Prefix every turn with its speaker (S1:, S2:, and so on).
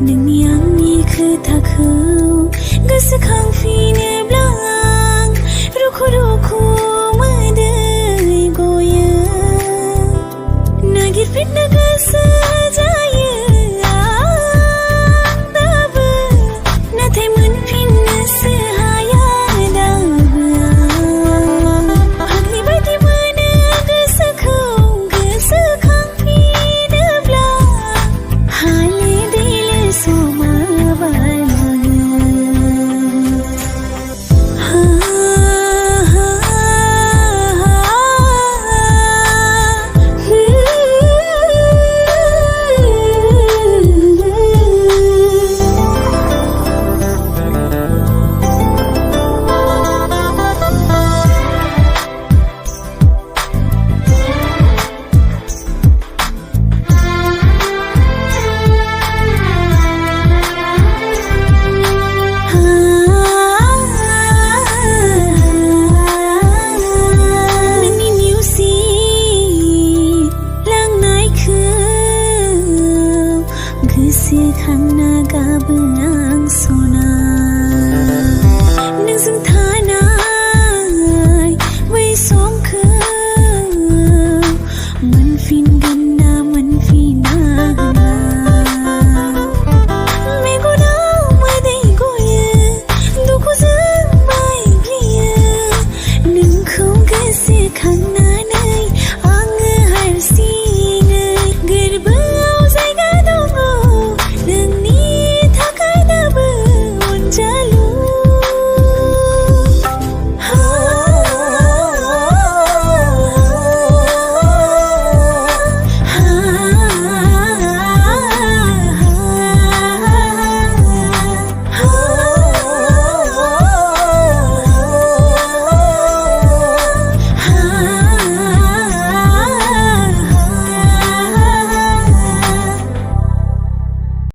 S1: नों आंनि खोथाखौ गोसोखांफिनो ब्लां रुखु रुखु मोदै गयो नागिरफिननो गोसो जायो आं दाबो नाथाय मोनफिननोसो हाया दाबो आं आंनि बायदि मोनो गोसोखौ गोसोखांफिनोब्ला हाले दैले समा गोसोखांना गाबो आं सना नोंजों